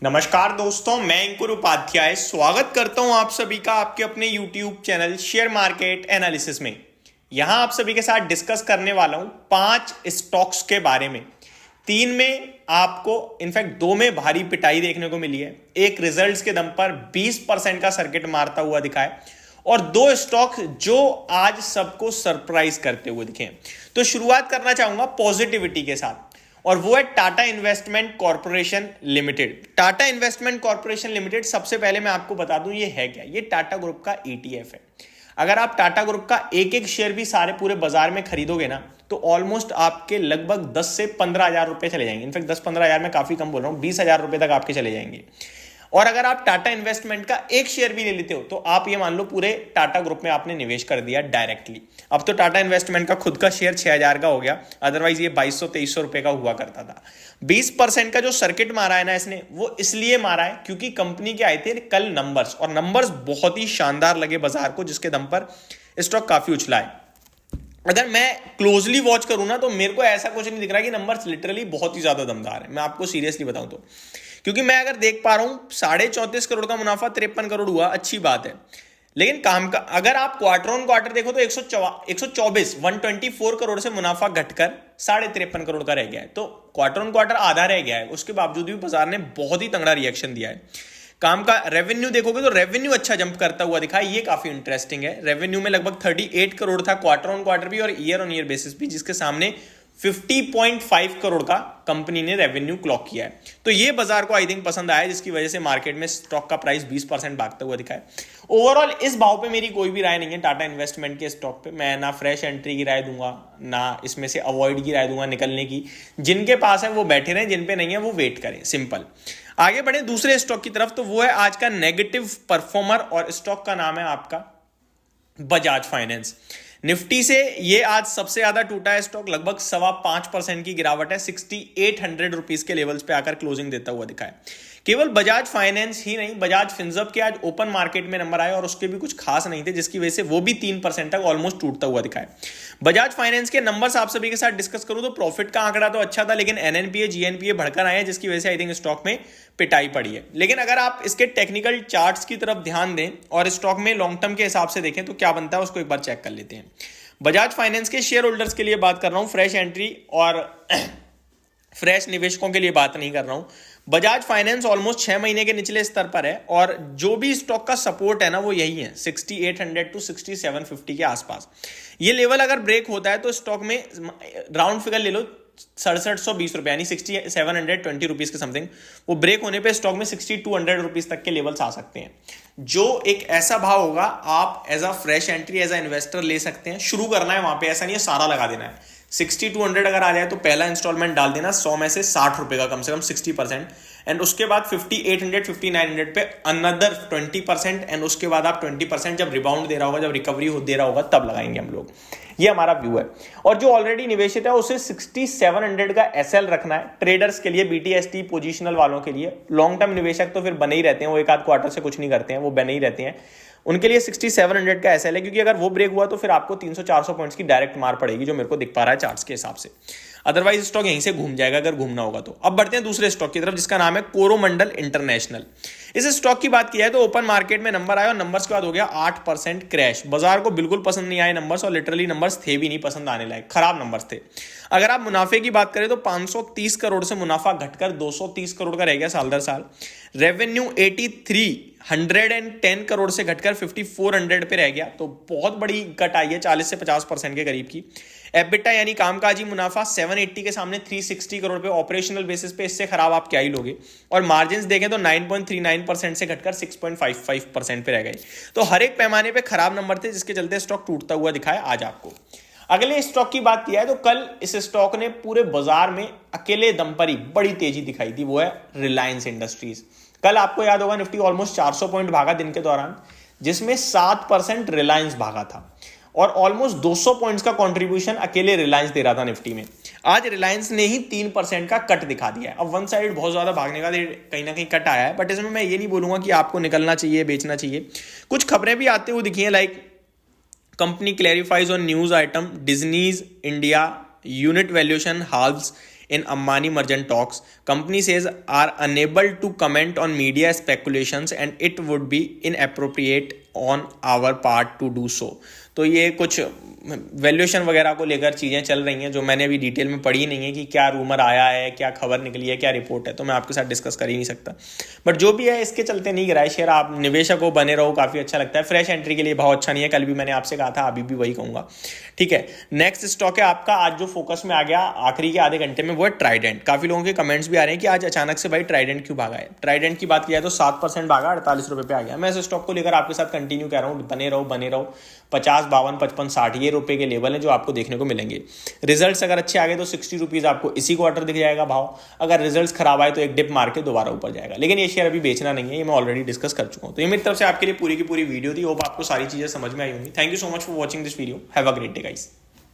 नमस्कार दोस्तों, मैं अंकुर उपाध्याय स्वागत करता हूं आप सभी का आपके अपने YouTube channel share market analysis में। यहां आप सभी के साथ डिस्कस करने वाला हूं 5 स्टॉक्स के बारे में। 3 में आपको इनफैक्ट 2 में भारी पिटाई देखने को मिली है। एक रिजल्ट्स के दम पर 20% का सर्किट मारता हुआ दिखा है और 2 स्टॉक जो आज सबको सरप्राइज करते हुए दिखे। तो शुरुआत करना चाहूंगा पॉजिटिविटी के साथ और वो है Tata investment corporation limited. Tata investment corporation limited, सबसे पहले मैं आपको बता दूं ये है क्या। ये टाटा ग्रुप का ETF है। अगर आप टाटा ग्रुप का एक एक शेयर भी सारे पूरे बाजार में खरीदोगे ना तो ऑलमोस्ट आपके लगभग 10 से 15 हजार रुपए चले जाएंगे। इनफैक्ट 10-15 हजार में काफी कम बोल रहा हूं, 20 हजार रुपए तक आपके चले जाएंगे। और अगर आप टाटा इन्वेस्टमेंट का एक शेयर भी ले लेते हो तो आप ये मान लो पूरे टाटा ग्रुप में आपने निवेश कर दिया डायरेक्टली। अब तो टाटा इन्वेस्टमेंट का खुद का शेयर 6,000 का हो गया, अदरवाइज ये 2200-2300 रुपए का हुआ करता था। 20% का जो सर्किट मारा है ना इसने, वो इसलिए मारा है क्योंकि कंपनी के आए थे कल नंबर्स, और नंबर्स बहुत ही शानदार लगे बाजार को, जिसके दम पर स्टॉक काफी उछला है। अगर मैं क्लोजली वॉच करूं ना तो मेरे को ऐसा कुछ नहीं दिख रहा कि नंबर्स लिटरली बहुत ही ज्यादा दमदार है। मैं आपको सीरियसली बताऊं तो, क्योंकि मैं अगर देख पा रहा हूं 34.5 करोड़ का मुनाफा 53 करोड़ हुआ, अच्छी बात है। लेकिन काम का अगर आप क्वार्टर ऑन क्वार्टर देखो तो 124 करोड़ से मुनाफा घटकर 53.5 करोड़ का रह गया है। तो क्वार्टर ऑन क्वार्टर आधा रह गया है, उसके बावजूद भी बाजार ने बहुत ही तगड़ा रिएक्शन दिया है। काम का रेवेन्यू देखोगे तो रेवेन्यू अच्छा जंप करता हुआ दिखा है, ये काफी इंटरेस्टिंग है। रेवेन्यू में लगभग 38 करोड़ था क्वार्टर ऑन क्वार्टर भी और ईयर ऑन ईयर बेसिस भी, जिसके सामने 50.5 करोड़ का कंपनी ने रेवेन्यू क्लॉक किया है। तो ये बाजार को आई थिंक पसंद आया, जिसकी वजह से मार्केट में स्टॉक का प्राइस 20% भागता हुआ दिखा है। ओवरऑल इस भाव पे मेरी कोई भी राय नहीं है टाटा इन्वेस्टमेंट के स्टॉक पे। मैं ना फ्रेश एंट्री की राय दूंगा, ना इसमें से अवॉइड की राय दूंगा निकलने की। जिनके पास है वो बैठे रहें, जिन पे नहीं है वो वेट करें, सिंपल। आगे बढ़े दूसरे स्टॉक की तरफ, तो वो है आज का नेगेटिव परफॉर्मर और स्टॉक का नाम है आपका बजाज फाइनेंस। निफ्टी से ये आज सबसे ज्यादा टूटा है स्टॉक, लगभग 5.25% की गिरावट है। 6800 रुपीज के लेवल्स पे आकर क्लोजिंग देता हुआ दिखा है। केवल बजाज फाइनेंस ही नहीं, बजाज फिनसर्व के आज ओपन मार्केट में नंबर आए और उसके भी कुछ खास नहीं थे, जिसकी वजह से वो भी 3% तक ऑलमोस्ट टूटता हुआ दिखा है। बजाज फाइनेंस के नंबर्स आप सभी के साथ डिस्कस करूं तो प्रॉफिट का आंकड़ा तो अच्छा था, लेकिन एनएनपीए जीएनपीए बढ़कर आए हैं, जिसकी वजह से आई थिंक स्टॉक में पिटाई पड़ी है। लेकिन अगर आप इसके टेक्निकल चार्ट्स की तरफ ध्यान दें और स्टॉक में लॉन्ग टर्म के हिसाब से देखें तो क्या बनता है उसको एक बार चेक कर लेते हैं। बजाज फाइनेंस के शेयर होल्डर्स के लिए बात कर रहा हूं, फ्रेश एंट्री और फ्रेश निवेशकों के लिए बात नहीं कर रहा हूं। बजाज फाइनेंस ऑलमोस्ट 6 महीने के निचले स्तर पर है और जो भी स्टॉक का सपोर्ट है ना वो यही है 6800 टू 6750 के आसपास। ये लेवल अगर ब्रेक होता है तो स्टॉक में राउंड फिगर ले लो 6720 रुपए, यानी 6720 रुपीज के समथिंग, वो ब्रेक होने पे स्टॉक में 6200 रुपीज तक के लेवल्स आ सकते हैं, जो एक ऐसा भाव होगा आप as a fresh entry as a investor ले सकते हैं। शुरू करना है वहां पे, ऐसा नहीं है सारा लगा देना है। 6200 अगर आ जाए तो पहला इंस्टॉलमेंट डाल देना 100 में से 60 रुपए का, कम से कम 60%, एंड उसके बाद 5800 5900 पे अनदर 20%, एंड उसके बाद आप 20% जब रिबाउंड दे रहा होगा, जब रिकवरी दे रहा होगा तब लगाएंगे हम लोग। ये हमारा व्यू है। और जो ऑलरेडी निवेशित है उसे 6700 का एसएल रखना है ट्रेडर्स के लिए, बीटीएसटी पोजिशनल वालों के लिए। लॉन्ग टर्म निवेशक तो फिर बने ही रहते हैं, वो एक आध क्वार्टर से कुछ नहीं करते हैं, वो बने ही रहते हैं। उनके लिए 6700 का एसएल है, क्योंकि अगर वो ब्रेक हुआ तो फिर आपको 300-400 पॉइंट्स की डायरेक्ट मार पड़ेगी, जो मेरे को दिख पा रहा है चार्ट्स के हिसाब से। अदरवाइज स्टॉक यहीं से घूम जाएगा अगर घूमना होगा तो। अब बढ़ते हैं दूसरे स्टॉक की तरफ, जिसका नाम है कोरोमंडल इंटरनेशनल। इस स्टॉक की बात की जाए तो ओपन मार्केट में नंबर आया और नंबर्स के बाद हो गया 8% क्रैश। बाजार को बिल्कुल पसंद नहीं आए नंबर्स, और लिटरली नंबर्स थे भी नहीं पसंद आने लायक, खराब नंबर्स थे। अगर आप मुनाफे की बात करें तो 530 करोड़ से मुनाफा घटकर 230 करोड़ का रह गया साल दर साल। रेवेन्यू 110 करोड़ से घटकर 5400 पे रह गया, तो बहुत बड़ी कट आई है, 40 से 50% के करीब की। एबिटा यानी कामकाजी मुनाफा 780 के सामने 360 करोड़ पे, ऑपरेशनल बेसिस पे इससे खराब आप क्या ही लोगे। और मार्जिन्स देखें तो 9.39% से घटकर 6.55% पे रह गए। तो हर एक पैमाने पे खराब नंबर थे, जिसके चलते स्टॉक टूटता हुआ दिखा है आज आपको। अगले स्टॉक की बात किया है तो कल इस स्टॉक ने पूरे बाजार में अकेले दम पर ही बड़ी तेजी दिखाई थी, वो है रिलायंस इंडस्ट्रीज। कल आपको याद होगा निफ्टी ऑलमोस्ट 400 पॉइंट भागा दिन के दौरान, जिसमें 7% रिलायंस भागा था और ऑलमोस्ट 200 पॉइंट्स का कंट्रीब्यूशन अकेले रिलायंस दे रहा था निफ्टी में। आज रिलायंस ने ही 3% का कट दिखा दिया है। अब वन साइड बहुत ज्यादा भागने का कहीं ना कहीं कट आया है, बट इसमें मैं ये नहीं बोलूंगा कि आपको निकलना चाहिए, बेचना चाहिए। कुछ खबरें भी आते हुए दिखी हैं, like company clarifies on news item Disney's India unit valuation halves in Ambani merger talks. Company says are unable to comment on media speculations and it would be inappropriate on our part to do so. तो ये कुछ valuation वगैरह को लेकर चीज़ें चल रही हैं जो मैंने अभी डिटेल में पढ़ी नहीं है कि क्या रूमर आया है, क्या खबर निकली है, क्या रिपोर्ट है, तो मैं आपके साथ डिस्कस कर ही नहीं सकता। बट जो भी है इसके चलते नहीं गिरा है शेयर। आप निवेशक हो, बने रहो, काफ़ी अच्छा लगता है। फ्रेश एंट्री के लिए बहुत अच्छा नहीं है, कल भी मैंने आपसे कहा था, अभी भी वही कहूँगा। ठीक है, नेक्स्ट स्टॉक है आपका आज जो फोकस में आ गया आखिरी के आधे घंटे में, वो है ट्राइडेंट। काफ़ी लोगों के कमेंट्स भी आ रहे हैं कि आज अचानक से भाई ट्राइडेंट क्यों भागा है। ट्राइडेंट की बात किया तो 7% भागा, 48 रुपये पे आ गया। मैं इस स्टॉक को लेकर आपके साथ कंटिन्यू कह रहा हूँ, बने रहो 50, 52, 55, 60 ये रुपये के लेवल है जो आपको देखने को मिलेंगे। रिजल्ट्स अगर अच्छे आ गए तो 60 रुपीज़ आपको इसी क्वार्टर दिख जाएगा भाव। अगर रिजल्ट्स खराब आए तो एक डिप मार के दोबारा ऊपर जाएगा, लेकिन ये शेयर अभी बेचना नहीं है, ये मैं ऑलरेडी डिस्कस कर चुका हूँ। तो ये मेरी तरफ से आपके लिए पूरी की पूरी वीडियो थी। होप आपको सारी चीज़ें समझ में आई होंगी। Thank you so much for watching this video. Have a great day guys.